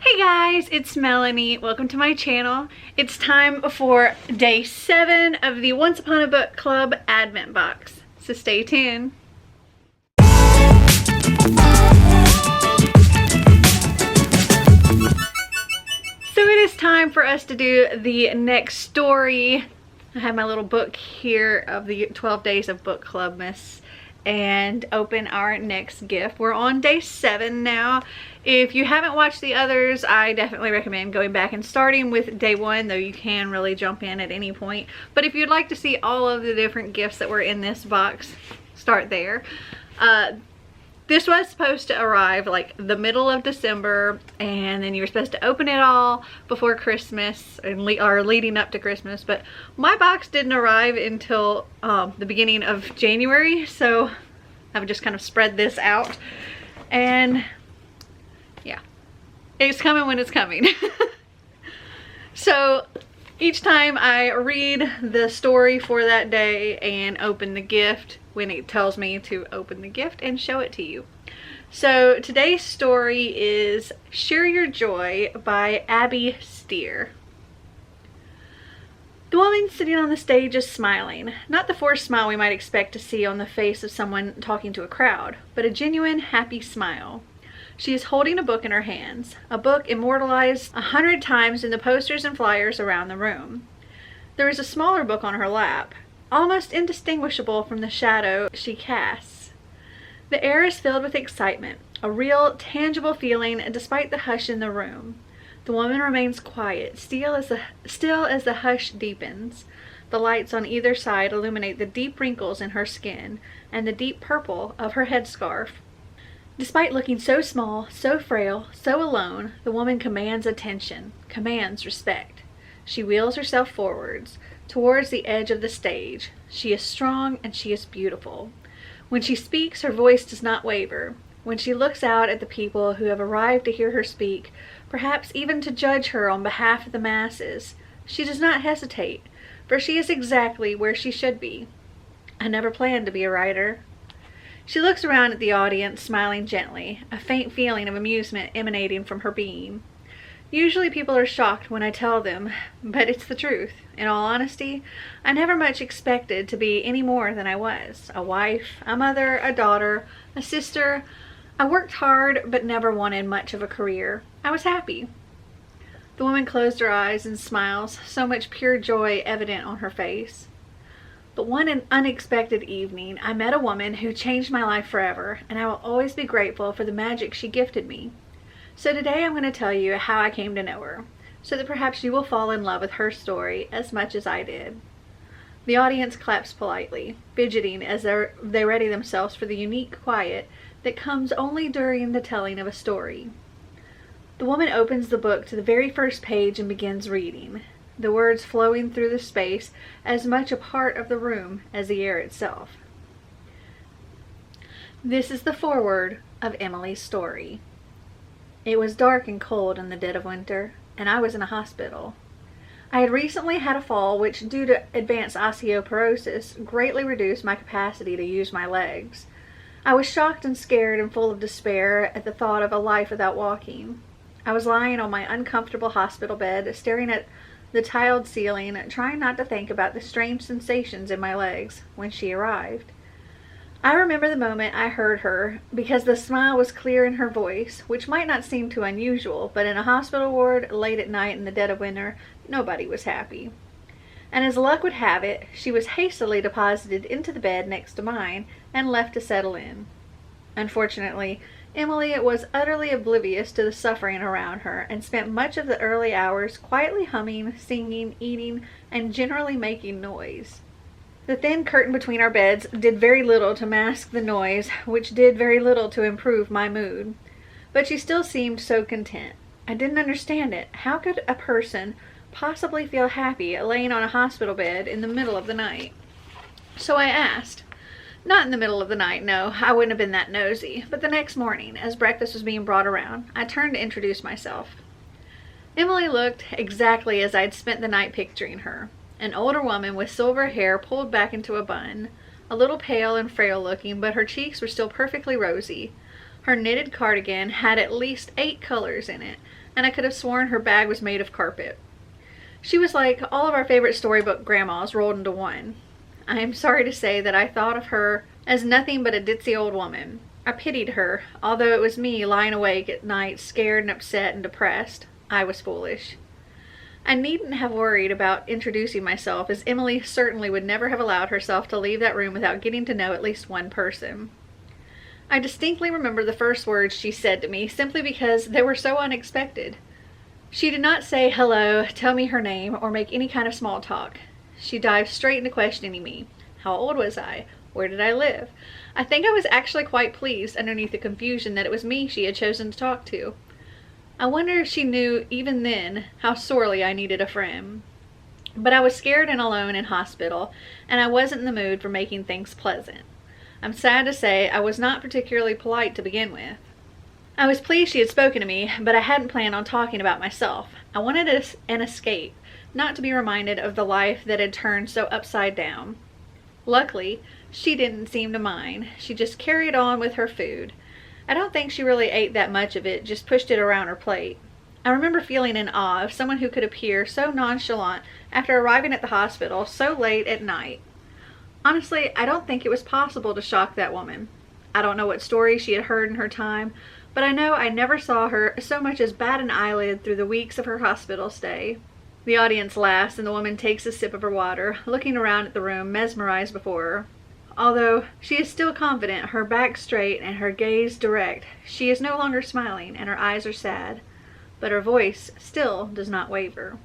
Hey guys, it's Melanie. Welcome to my channel. It's time for day 7 of the Once Upon a Book Club Advent box. So stay tuned. So it is time for us to do the next story. I have my little book here of the 12 days of book clubmas and open our next gift. We're on day 7 now. If you haven't watched the others, I definitely recommend going back and starting with day 1, though you can really jump in at any point. But if you'd like to see all of the different gifts that were in this box, start there. This was supposed to arrive like the middle of December, and then you were supposed to open it all before Christmas or leading up to Christmas, but my box didn't arrive until the beginning of January, so I've just kind of spread this out, and yeah, it's coming when it's coming. So each time I read the story for that day and open the gift when it tells me to open the gift and show it to you. So today's story is Share Your Joy by Abby Steer. The woman sitting on the stage is smiling, not the forced smile we might expect to see on the face of someone talking to a crowd, but a genuine, happy smile. She is holding a book in her hands, a book immortalized 100 times in the posters and flyers around the room. There is a smaller book on her lap, almost indistinguishable from the shadow she casts. The air is filled with excitement, a real, tangible feeling despite the hush in the room. The woman remains quiet, still as the hush deepens. The lights on either side illuminate the deep wrinkles in her skin and the deep purple of her headscarf. Despite looking so small, so frail, so alone, the woman commands attention, commands respect. She wheels herself forwards, towards the edge of the stage. She is strong and she is beautiful. When she speaks, her voice does not waver. When she looks out at the people who have arrived to hear her speak, perhaps even to judge her on behalf of the masses, she does not hesitate, for she is exactly where she should be. I never planned to be a writer. She looks around at the audience, smiling gently, a faint feeling of amusement emanating from her being. Usually people are shocked when I tell them, but it's the truth. In all honesty, I never much expected to be any more than I was. A wife, a mother, a daughter, a sister. I worked hard, but never wanted much of a career. I was happy. The woman closed her eyes and smiles, so much pure joy evident on her face. But one unexpected evening, I met a woman who changed my life forever, and I will always be grateful for the magic she gifted me. So today I'm going to tell you how I came to know her, so that perhaps you will fall in love with her story as much as I did. The audience claps politely, fidgeting as they ready themselves for the unique quiet that comes only during the telling of a story. The woman opens the book to the very first page and begins reading, the words flowing through the space as much a part of the room as the air itself. This is the foreword of Emily's story. It was dark and cold in the dead of winter, and I was in a hospital. I had recently had a fall which, due to advanced osteoporosis, greatly reduced my capacity to use my legs. I was shocked and scared and full of despair at the thought of a life without walking. I was lying on my uncomfortable hospital bed, staring at the tiled ceiling, trying not to think about the strange sensations in my legs, when she arrived. I remember the moment I heard her, because the smile was clear in her voice, which might not seem too unusual, but in a hospital ward, late at night in the dead of winter, nobody was happy. And as luck would have it, she was hastily deposited into the bed next to mine and left to settle in. Unfortunately, Emily was utterly oblivious to the suffering around her and spent much of the early hours quietly humming, singing, eating, and generally making noise. The thin curtain between our beds did very little to mask the noise, which did very little to improve my mood. But she still seemed so content. I didn't understand it. How could a person possibly feel happy laying on a hospital bed in the middle of the night? So I asked. Not in the middle of the night, no, I wouldn't have been that nosy, but the next morning, as breakfast was being brought around, I turned to introduce myself. Emily looked exactly as I'd spent the night picturing her. An older woman with silver hair pulled back into a bun, a little pale and frail looking, but her cheeks were still perfectly rosy. Her knitted cardigan had at least 8 colors in it, and I could have sworn her bag was made of carpet. She was like all of our favorite storybook grandmas rolled into one. I am sorry to say that I thought of her as nothing but a ditzy old woman. I pitied her, although it was me lying awake at night scared and upset and depressed. I was foolish. I needn't have worried about introducing myself, as Emily certainly would never have allowed herself to leave that room without getting to know at least one person. I distinctly remember the first words she said to me, simply because they were so unexpected. She did not say hello, tell me her name, or make any kind of small talk. She dived straight into questioning me. How old was I? Where did I live? I think I was actually quite pleased underneath the confusion that it was me she had chosen to talk to. I wonder if she knew even then how sorely I needed a friend. But I was scared and alone in hospital, and I wasn't in the mood for making things pleasant. I'm sad to say I was not particularly polite to begin with. I was pleased she had spoken to me, but I hadn't planned on talking about myself. I wanted an escape, not to be reminded of the life that had turned so upside down. Luckily, she didn't seem to mind. She just carried on with her food. I don't think she really ate that much of it, just pushed it around her plate. I remember feeling in awe of someone who could appear so nonchalant after arriving at the hospital so late at night. Honestly, I don't think it was possible to shock that woman. I don't know what stories she had heard in her time, but I know I never saw her so much as bat an eyelid through the weeks of her hospital stay. The audience laughs and the woman takes a sip of her water, looking around at the room, mesmerized before her. Although she is still confident, her back straight and her gaze direct, she is no longer smiling and her eyes are sad, but her voice still does not waver.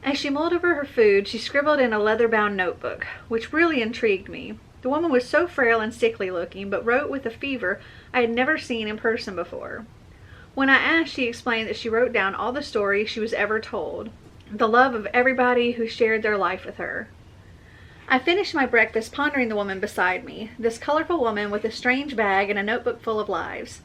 As she mulled over her food, she scribbled in a leather-bound notebook, which really intrigued me. The woman was so frail and sickly looking, but wrote with a fever I had never seen in person before. When I asked, she explained that she wrote down all the stories she was ever told, the love of everybody who shared their life with her. I finished my breakfast pondering the woman beside me, this colorful woman with a strange bag and a notebook full of lives.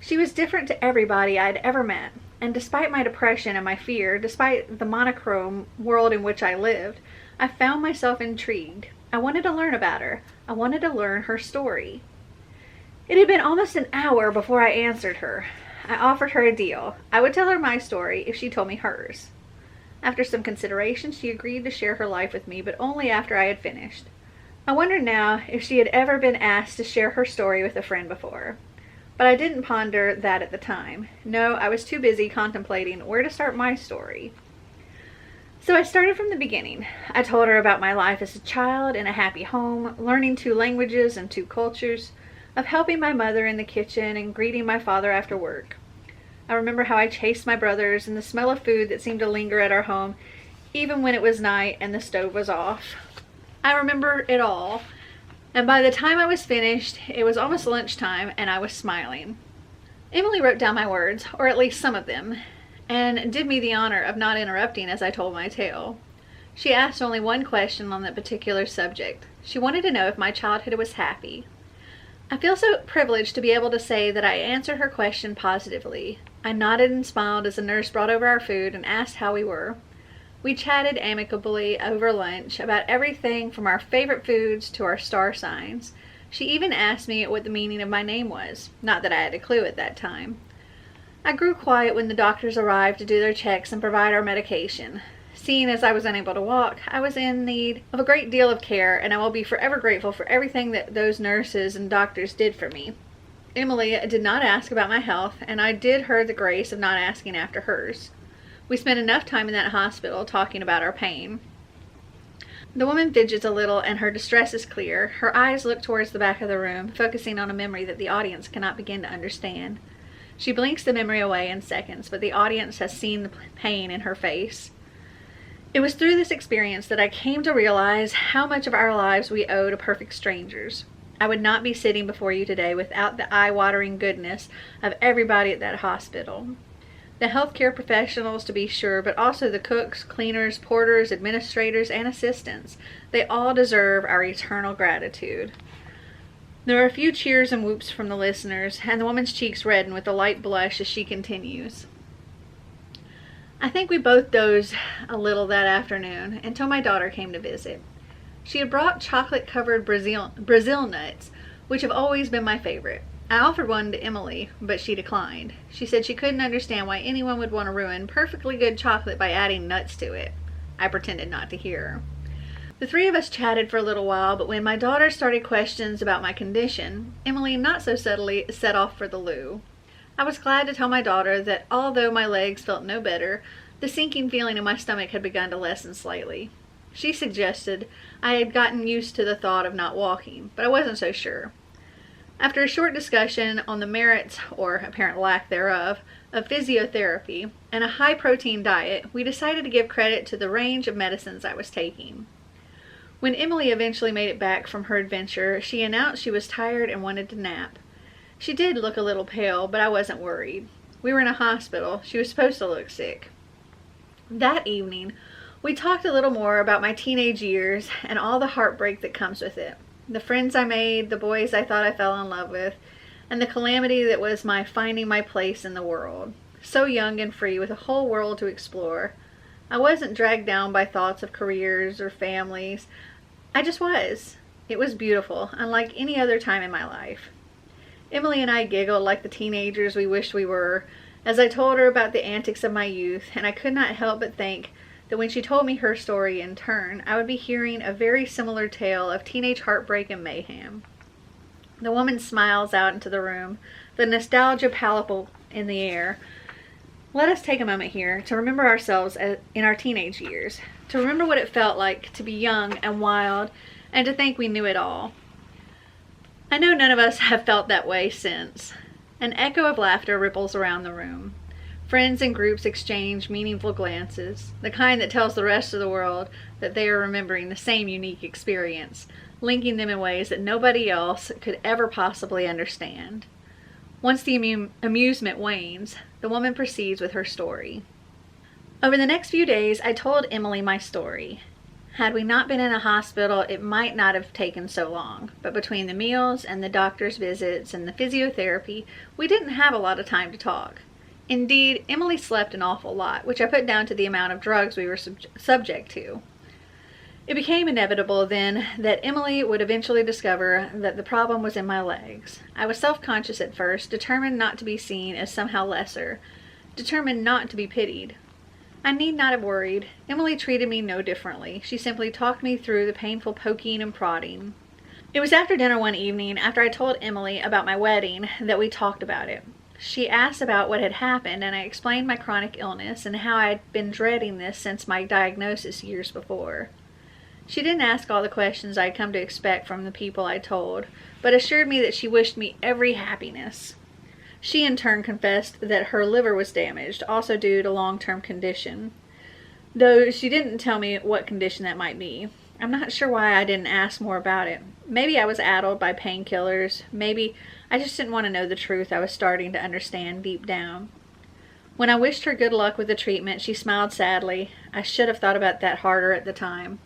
She was different to everybody I had ever met, and despite my depression and my fear, despite the monochrome world in which I lived, I found myself intrigued. I wanted to learn about her. I wanted to learn her story. It had been almost an hour before I answered her. I offered her a deal. I would tell her my story if she told me hers. After some consideration, she agreed to share her life with me, but only after I had finished. I wondered now if she had ever been asked to share her story with a friend before. But I didn't ponder that at the time. No, I was too busy contemplating where to start my story. So I started from the beginning. I told her about my life as a child in a happy home, learning 2 languages and 2 cultures, of helping my mother in the kitchen and greeting my father after work. I remember how I chased my brothers and the smell of food that seemed to linger at our home, even when it was night and the stove was off. I remember it all, and by the time I was finished, it was almost lunchtime and I was smiling. Emily wrote down my words, or at least some of them, and did me the honor of not interrupting as I told my tale. She asked only one question on that particular subject. She wanted to know if my childhood was happy. I feel so privileged to be able to say that I answered her question positively. I nodded and smiled as the nurse brought over our food and asked how we were. We chatted amicably over lunch about everything from our favorite foods to our star signs. She even asked me what the meaning of my name was, not that I had a clue at that time. I grew quiet when the doctors arrived to do their checks and provide our medication. Seeing as I was unable to walk, I was in need of a great deal of care, and I will be forever grateful for everything that those nurses and doctors did for me. Emily did not ask about my health, and I did her the grace of not asking after hers. We spent enough time in that hospital talking about our pain. The woman fidgets a little and her distress is clear. Her eyes look towards the back of the room, focusing on a memory that the audience cannot begin to understand. She blinks the memory away in seconds, but the audience has seen the pain in her face. It was through this experience that I came to realize how much of our lives we owe to perfect strangers. I would not be sitting before you today without the eye-watering goodness of everybody at that hospital. The healthcare professionals, to be sure, but also the cooks, cleaners, porters, administrators, and assistants. They all deserve our eternal gratitude. There are a few cheers and whoops from the listeners, and the woman's cheeks redden with a light blush as she continues. I think we both dozed a little that afternoon until my daughter came to visit. She had brought chocolate-covered Brazil nuts, which have always been my favorite. I offered one to Emily, but she declined. She said she couldn't understand why anyone would want to ruin perfectly good chocolate by adding nuts to it. I pretended not to hear. The three of us chatted for a little while, but when my daughter started questions about my condition, Emily not so subtly set off for the loo. I was glad to tell my daughter that although my legs felt no better, the sinking feeling in my stomach had begun to lessen slightly. She suggested I had gotten used to the thought of not walking, but I wasn't so sure. After a short discussion on the merits, or apparent lack thereof, of physiotherapy and a high-protein diet, we decided to give credit to the range of medicines I was taking. When Emily eventually made it back from her adventure, she announced she was tired and wanted to nap. She did look a little pale, but I wasn't worried. We were in a hospital. She was supposed to look sick. That evening, we talked a little more about my teenage years and all the heartbreak that comes with it. The friends I made, the boys I thought I fell in love with, and the calamity that was my finding my place in the world. So young and free with a whole world to explore. I wasn't dragged down by thoughts of careers or families. I just was. It was beautiful, unlike any other time in my life. Emily and I giggled like the teenagers we wished we were, as I told her about the antics of my youth, and I could not help but think that when she told me her story in turn, I would be hearing a very similar tale of teenage heartbreak and mayhem. The woman smiles out into the room, the nostalgia palpable in the air. Let us take a moment here to remember ourselves in our teenage years, to remember what it felt like to be young and wild, and to think we knew it all. I know none of us have felt that way since. An echo of laughter ripples around the room. Friends and groups exchange meaningful glances, the kind that tells the rest of the world that they are remembering the same unique experience, linking them in ways that nobody else could ever possibly understand. Once the amusement wanes, the woman proceeds with her story. Over the next few days, I told Emily my story. Had we not been in a hospital, it might not have taken so long, but between the meals and the doctor's visits and the physiotherapy, we didn't have a lot of time to talk. Indeed, Emily slept an awful lot, which I put down to the amount of drugs we were subject to. It became inevitable then that Emily would eventually discover that the problem was in my legs. I was self-conscious at first, determined not to be seen as somehow lesser, determined not to be pitied. I need not have worried. Emily treated me no differently. She simply talked me through the painful poking and prodding. It was after dinner one evening, after I told Emily about my wedding, that we talked about it. She asked about what had happened, and I explained my chronic illness and how I had been dreading this since my diagnosis years before. She didn't ask all the questions I'd come to expect from the people I told, but assured me that she wished me every happiness. She in turn confessed that her liver was damaged, also due to long-term condition, though she didn't tell me what condition that might be. I'm not sure why I didn't ask more about it. Maybe I was addled by painkillers. Maybe I just didn't want to know the truth I was starting to understand deep down. When I wished her good luck with the treatment, she smiled sadly. I should have thought about that harder at the time.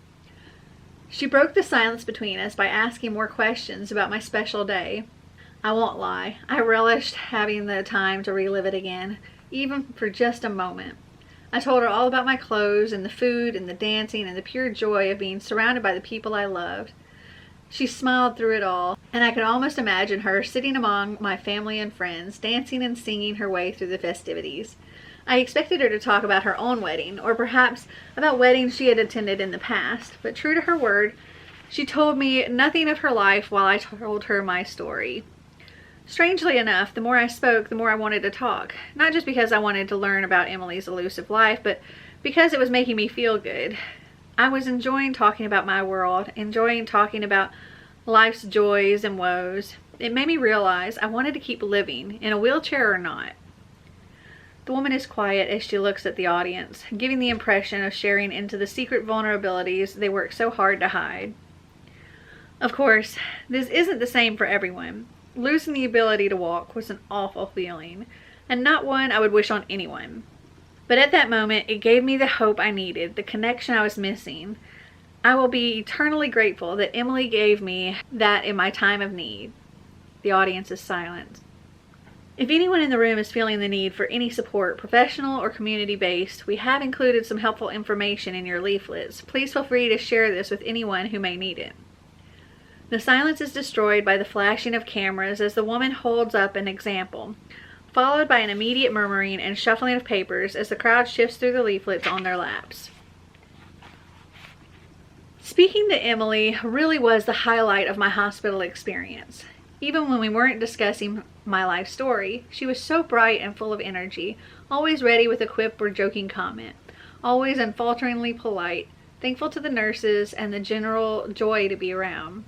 She broke the silence between us by asking more questions about my special day. I won't lie, I relished having the time to relive it again, even for just a moment. I told her all about my clothes and the food and the dancing and the pure joy of being surrounded by the people I loved. She smiled through it all, and I could almost imagine her sitting among my family and friends, dancing and singing her way through the festivities. I expected her to talk about her own wedding, or perhaps about weddings she had attended in the past, but true to her word, she told me nothing of her life while I told her my story. Strangely enough, the more I spoke, the more I wanted to talk. Not just because I wanted to learn about Emily's elusive life, but because it was making me feel good. I was enjoying talking about my world, enjoying talking about life's joys and woes. It made me realize I wanted to keep living, in a wheelchair or not. The woman is quiet as she looks at the audience, giving the impression of sharing into the secret vulnerabilities they work so hard to hide. Of course, this isn't the same for everyone. Losing the ability to walk was an awful feeling, and not one I would wish on anyone. But at that moment, it gave me the hope I needed, the connection I was missing. I will be eternally grateful that Emily gave me that in my time of need. The audience is silent. If anyone in the room is feeling the need for any support, professional or community-based, we have included some helpful information in your leaflets. Please feel free to share this with anyone who may need it. The silence is destroyed by the flashing of cameras as the woman holds up an example, followed by an immediate murmuring and shuffling of papers as the crowd shifts through the leaflets on their laps. Speaking to Emily really was the highlight of my hospital experience. Even when we weren't discussing my life story, she was so bright and full of energy, always ready with a quip or joking comment, always unfalteringly polite, thankful to the nurses and the general joy to be around.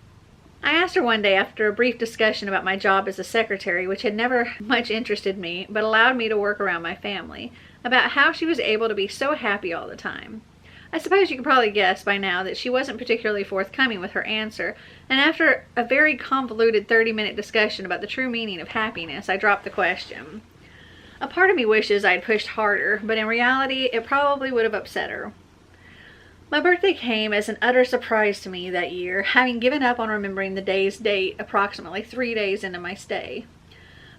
I asked her one day after a brief discussion about my job as a secretary, which had never much interested me but allowed me to work around my family, about how she was able to be so happy all the time. I suppose you can probably guess by now that she wasn't particularly forthcoming with her answer, and after a very convoluted 30-minute discussion about the true meaning of happiness, I dropped the question. A part of me wishes I'd pushed harder, but in reality, it probably would have upset her. My birthday came as an utter surprise to me that year, having given up on remembering the day's date approximately 3 days into my stay.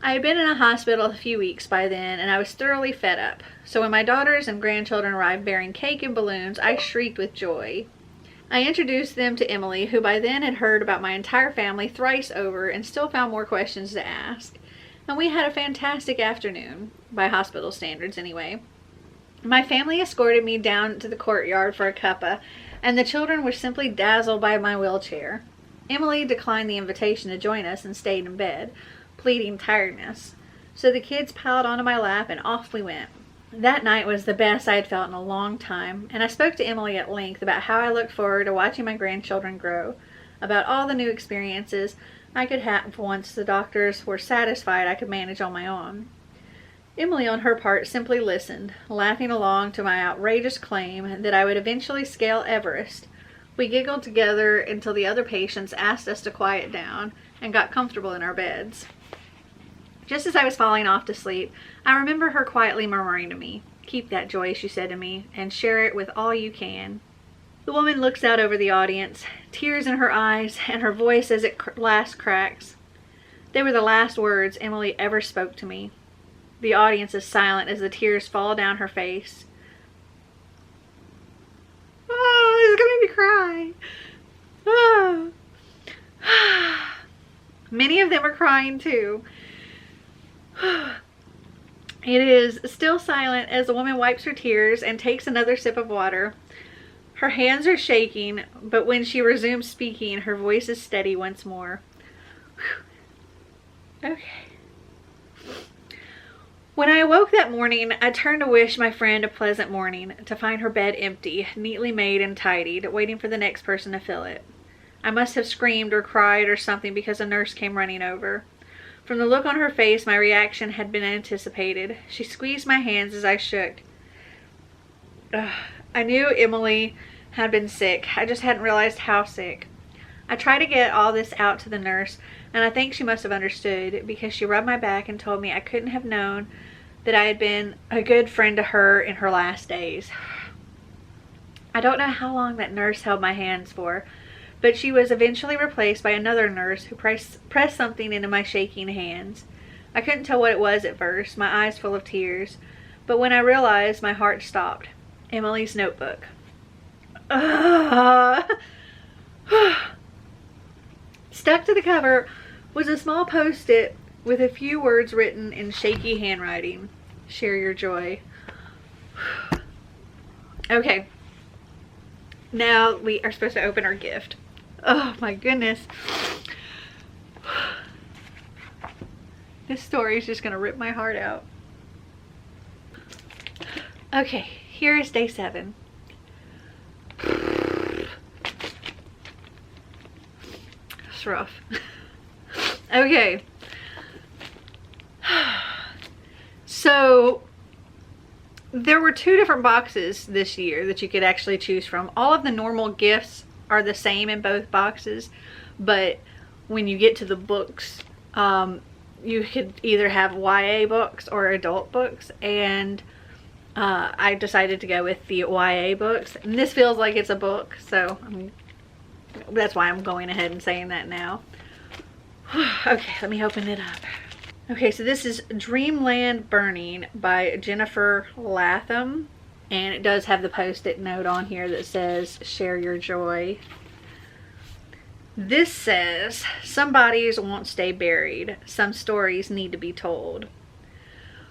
I had been in a hospital a few weeks by then, and I was thoroughly fed up. So when my daughters and grandchildren arrived bearing cake and balloons, I shrieked with joy. I introduced them to Emily, who by then had heard about my entire family thrice over and still found more questions to ask. And we had a fantastic afternoon, by hospital standards anyway. My family escorted me down to the courtyard for a cuppa, and the children were simply dazzled by my wheelchair. Emily declined the invitation to join us and stayed in bed, pleading tiredness. So the kids piled onto my lap and off we went. That night was the best I had felt in a long time, and I spoke to Emily at length about how I looked forward to watching my grandchildren grow, about all the new experiences I could have once the doctors were satisfied I could manage on my own. Emily, on her part, simply listened, laughing along to my outrageous claim that I would eventually scale Everest. We giggled together until the other patients asked us to quiet down and got comfortable in our beds. Just as I was falling off to sleep, I remember her quietly murmuring to me, "Keep that joy," she said to me, "and share it with all you can." The woman looks out over the audience, tears in her eyes, and her voice as it last cracks. They were the last words Emily ever spoke to me. The audience is silent as the tears fall down her face. Oh, this is gonna make me cry. Oh. Many of them are crying too. It is still silent as the woman wipes her tears and takes another sip of water. Her hands are shaking, but when she resumes speaking, her voice is steady once more. Okay. When I awoke that morning, I turned to wish my friend a pleasant morning, to find her bed empty, neatly made and tidied, waiting for the next person to fill it. I must have screamed or cried or something because a nurse came running over. From the look on her face, my reaction had been anticipated. She squeezed my hands as I shook. I knew Emily had been sick. I just hadn't realized how sick. I tried to get all this out to the nurse, and I think she must have understood because she rubbed my back and told me I couldn't have known that I had been a good friend to her in her last days. I don't know how long that nurse held my hands for, but she was eventually replaced by another nurse who pressed something into my shaking hands. I couldn't tell what it was at first, my eyes full of tears, but when I realized, my heart stopped. Emily's notebook. Stuck to the cover was a small post-it with a few words written in shaky handwriting. Share your joy. Okay. Now we are supposed to open our gift. Oh my goodness. This story is just going to rip my heart out. Okay, here is day 7. It's rough. Okay. So there were 2 different boxes this year that you could actually choose from. All of the normal gifts are the same in both boxes, but when you get to the books, you could either have YA books or adult books, and I decided to go with the YA books, and this feels like it's a book, so that's why I'm going ahead and saying that now. Okay, let me open it up. Okay, so this is Dreamland Burning by Jennifer Latham, and it does have the post-it note on here that says share your joy. This says, some bodies won't stay buried. Some stories need to be told.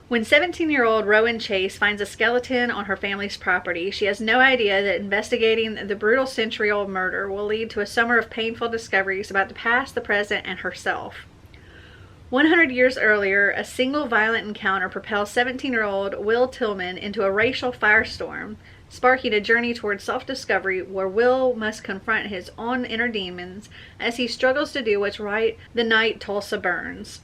When 17-year-old Rowan Chase finds a skeleton on her family's property, she has no idea that investigating the brutal century-old murder will lead to a summer of painful discoveries about the past, the present, and herself. 100 years earlier, a single violent encounter propels 17-year-old Will Tillman into a racial firestorm, sparking a journey towards self-discovery where Will must confront his own inner demons as he struggles to do what's right the night Tulsa burns.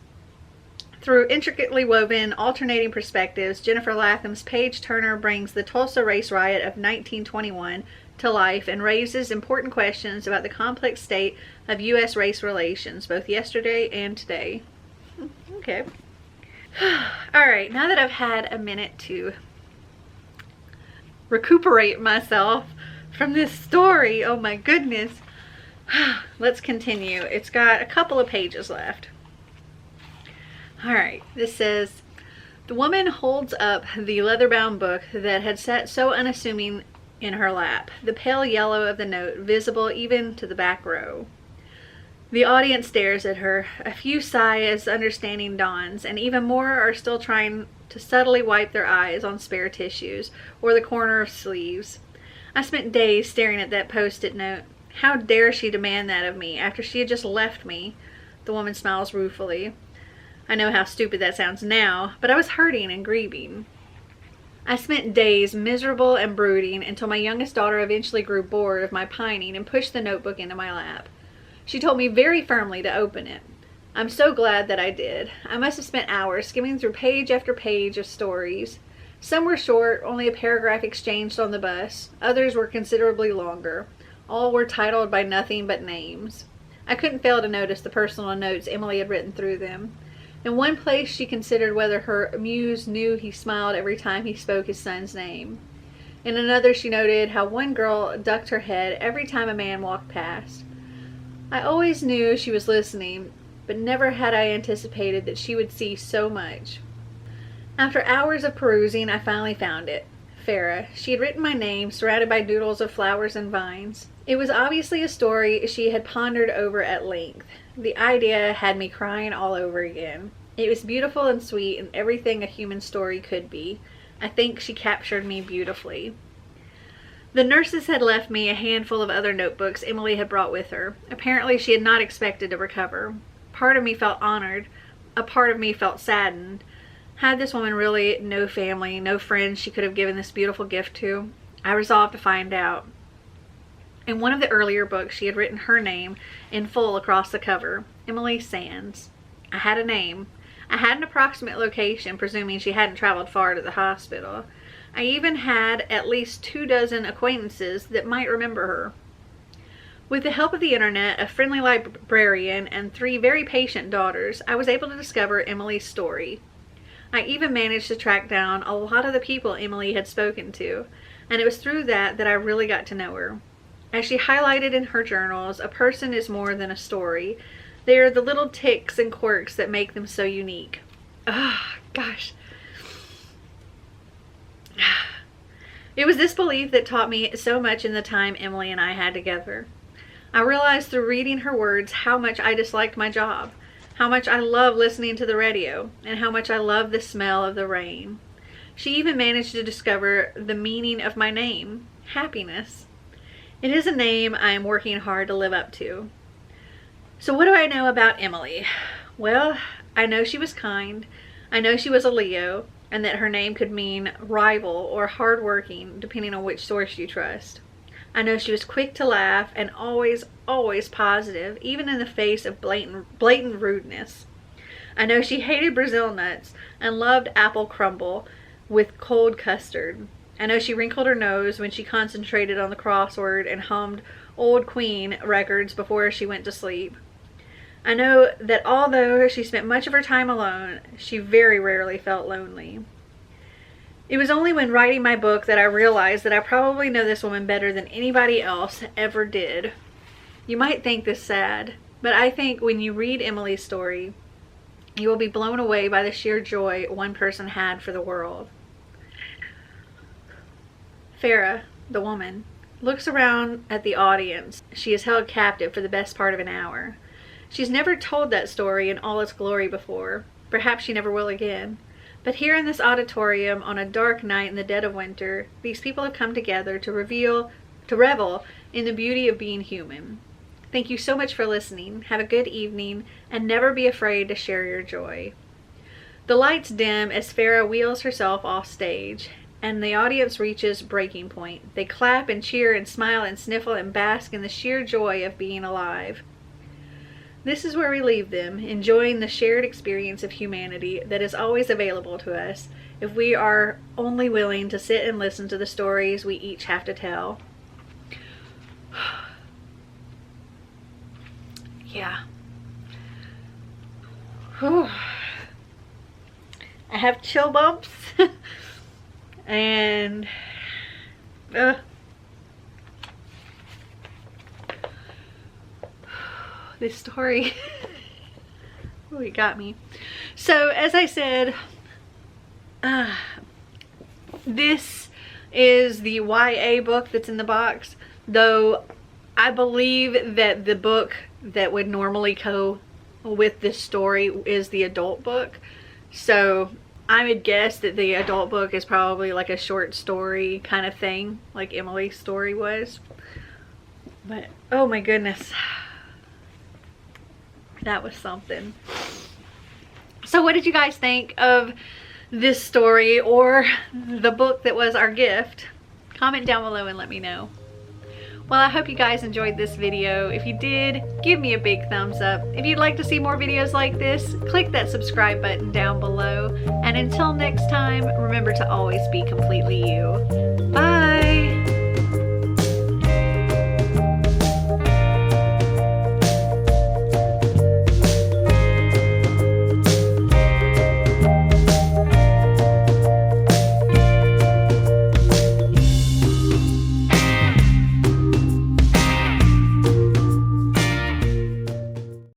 Through intricately woven, alternating perspectives, Jennifer Latham's Paige Turner brings the Tulsa race riot of 1921 to life and raises important questions about the complex state of U.S. race relations, both yesterday and today. Okay. Alright, now that I've had a minute to recuperate myself from this story, oh my goodness, let's continue. It's got a couple of pages left. Alright, this says, the woman holds up the leather-bound book that had sat so unassuming in her lap, the pale yellow of the note visible even to the back row. The audience stares at her. A few sigh as understanding dawns, and even more are still trying to subtly wipe their eyes on spare tissues or the corner of sleeves. I spent days staring at that post-it note. How dare she demand that of me after she had just left me? The woman smiles ruefully. I know how stupid that sounds now, but I was hurting and grieving. I spent days miserable and brooding until my youngest daughter eventually grew bored of my pining and pushed the notebook into my lap. She told me very firmly to open it. I'm so glad that I did. I must have spent hours skimming through page after page of stories. Some were short, only a paragraph exchanged on the bus. Others were considerably longer. All were titled by nothing but names. I couldn't fail to notice the personal notes Emily had written through them. In one place she considered whether her muse knew he smiled every time he spoke his son's name. In another she noted how one girl ducked her head every time a man walked past. I always knew she was listening, but never had I anticipated that she would see so much. After hours of perusing, I finally found it. Farah. She had written my name, surrounded by doodles of flowers and vines. It was obviously a story she had pondered over at length. The idea had me crying all over again. It was beautiful and sweet and everything a human story could be. I think she captured me beautifully. The nurses had left me a handful of other notebooks Emily had brought with her. Apparently she had not expected to recover. Part of me felt honored. A part of me felt saddened. Had this woman really no family, no friends she could have given this beautiful gift to? I resolved to find out. In one of the earlier books, she had written her name in full across the cover, Emily Sands. I had a name. I had an approximate location, presuming she hadn't traveled far to the hospital. I even had at least 24 acquaintances that might remember her. With the help of the internet, a friendly librarian, and 3 very patient daughters, I was able to discover Emily's story. I even managed to track down a lot of the people Emily had spoken to, and it was through that I really got to know her. As she highlighted in her journals, a person is more than a story. They are the little ticks and quirks that make them so unique. Ah, gosh. It was this belief that taught me so much in the time Emily and I had together. I realized through reading her words how much I disliked my job, how much I loved listening to the radio, and how much I loved the smell of the rain. She even managed to discover the meaning of my name, happiness. It is a name I am working hard to live up to. So what do I know about Emily? Well, I know she was kind. I know she was a Leo, and that her name could mean rival or hardworking, depending on which source you trust. I know she was quick to laugh and always, always positive, even in the face of blatant rudeness. I know she hated Brazil nuts and loved apple crumble with cold custard. I know she wrinkled her nose when she concentrated on the crossword and hummed Old Queen records before she went to sleep. I know that although she spent much of her time alone, she very rarely felt lonely. It was only when writing my book that I realized that I probably know this woman better than anybody else ever did. You might think this sad, but I think when you read Emily's story, you will be blown away by the sheer joy one person had for the world. Farah, the woman. looks around at the audience. She is held captive for the best part of an hour. She's never told that story in all its glory before. Perhaps she never will again. But here in this auditorium on a dark night in the dead of winter, these people have come together to revel in the beauty of being human. Thank you so much for listening. Have a good evening, and never be afraid to share your joy. The lights dim as Farah wheels herself off stage, and the audience reaches breaking point. They clap and cheer and smile and sniffle and bask in the sheer joy of being alive. This is where we leave them, enjoying the shared experience of humanity that is always available to us if we are only willing to sit and listen to the stories we each have to tell. Yeah. Whew. I have chill bumps and this story really got me. So as I said, this is the YA book that's in the box, though I believe that the book that would normally go with this story is the adult book. So I would guess that the adult book is probably like a short story kind of thing, like Emily's story was. But oh my goodness, that was something. So what did you guys think of this story or the book that was our gift? Comment down below and let me know. Well, I hope you guys enjoyed this video. If you did, give me a big thumbs up. If you'd like to see more videos like this, click that subscribe button down below. And until next time, remember to always be completely you.